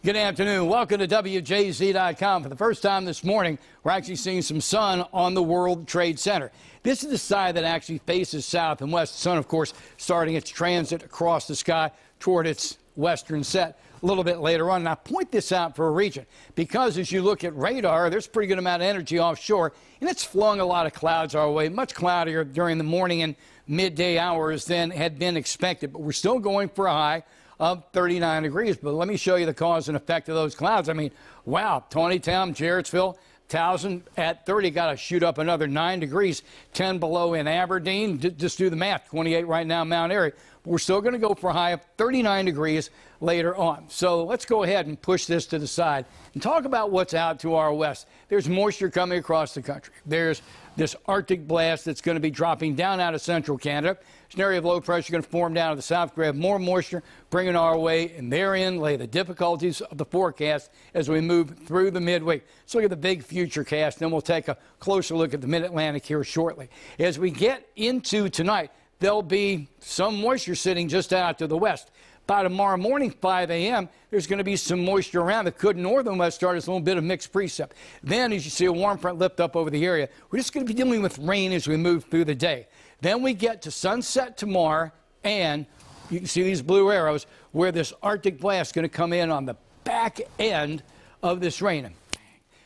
Good afternoon. Welcome to WJZ.com. For the first time this morning, we're actually seeing some sun on the World Trade Center. This is the side that actually faces south and west. The sun, of course, starting its transit across the sky toward its western set a little bit later on. And I point this out for a reason because as you look at radar, there's a pretty good amount of energy offshore, and it's flung a lot of clouds our way, much cloudier during the morning and midday hours than had been expected. But we're still going for a high of 39 degrees. But let me show you the cause and effect of those clouds. I mean, wow, Tawnytown, Jarrettsville, Towson at 30 got to shoot up another 9 degrees, 10 below in Aberdeen. Just do the math, 28 right now, Mount Airy. But we're still going to go for a high of 39 degrees later on. So let's go ahead and push this to the side and talk about what's out to our west. There's moisture coming across the country. There's this Arctic blast that's going to be dropping down out of central Canada. There's an area of low pressure going to form down to the south. We have more moisture bringing our way, and therein lay the difficulties of the forecast as we move through the midweek. Let's look at the big future cast, then we'll take a closer look at the mid-Atlantic here shortly. As we get into tonight, there'll be some moisture sitting just out to the west. By tomorrow morning, 5 a.m., there's going to be some moisture around that could north and west start as a little bit of mixed precip. Then, as you see a warm front lift up over the area, we're just going to be dealing with rain as we move through the day. Then we get to sunset tomorrow, and you can see these blue arrows where this Arctic blast is going to come in on the back end of this rain.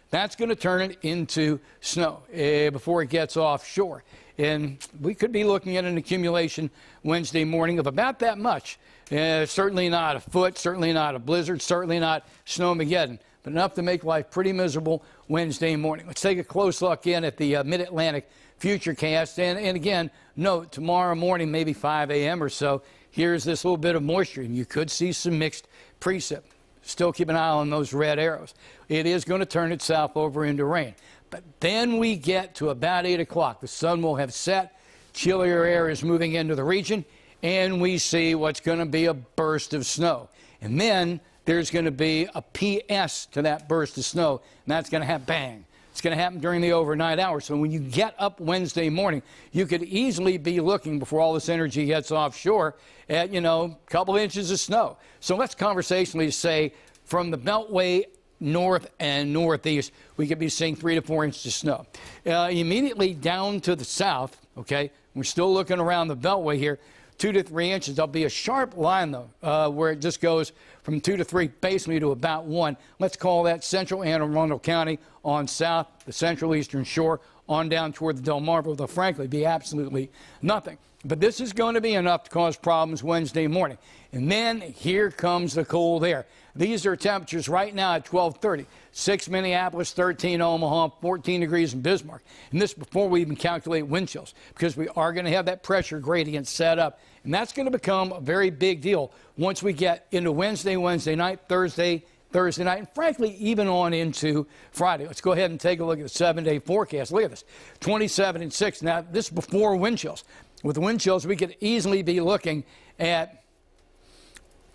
That's going to turn it into snow before it gets offshore. And we could be looking at an accumulation Wednesday morning of about that much. Certainly not a foot, certainly not a blizzard, certainly not snowmageddon, but enough to make life pretty miserable Wednesday morning. Let's take a close look in at the mid-Atlantic futurecast. And again, note, tomorrow morning, maybe 5 a.m. or so, here's this little bit of moisture, and you could see some mixed precip. Still keep an eye on those red arrows. It is going to turn itself over into rain. But then we get to about 8 o'clock. The sun will have set. Chillier air is moving into the region, and we see what's going to be a burst of snow. And then there's going to be a PS to that burst of snow, and that's going to have bang. It's going to happen during the overnight hours. So when you get up Wednesday morning, you could easily be looking, before all this energy gets offshore, at, a couple inches of snow. So let's conversationally say from the Beltway north and northeast, we could be seeing 3 to 4 inches of snow. Immediately down to the south, okay, we're still looking around the Beltway here, 2 to 3 inches. There'll be a sharp line, though, where it just goes from 2 to 3 basically to about 1. Let's call that central Anne Arundel County on south, the central eastern shore, on down toward the Delmarva. They'll frankly be absolutely nothing. But this is going to be enough to cause problems Wednesday morning. And then here comes the cold air. These are temperatures right now at 12:30. 6 Minneapolis, 13 Omaha, 14 degrees in Bismarck. And this before we even calculate wind chills, because we are going to have that pressure gradient set up. And that's going to become a very big deal once we get into Wednesday night, Thursday night, and frankly, even on into Friday. Let's go ahead and take a look at the 7-day forecast. Look at this, 27 and 6. Now, this is before wind chills. With wind chills, we could easily be looking at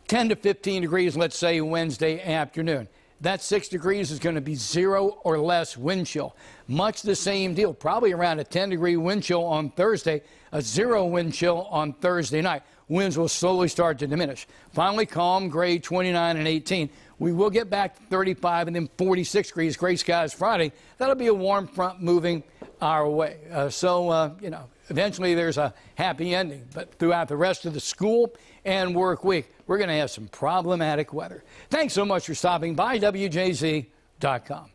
10 to 15 degrees, let's say, Wednesday afternoon. That 6 degrees is going to be 0 or less wind chill. Much the same deal, probably around a 10-degree wind chill on Thursday, a 0 wind chill on Thursday night. Winds will slowly start to diminish. Finally, calm, gray, 29 and 18. We will get back to 35 and then 46 degrees, gray skies Friday. That'll be a warm front moving our way. Eventually there's a happy ending. But throughout the rest of the school and work week, we're going to have some problematic weather. Thanks so much for stopping by WJZ.com.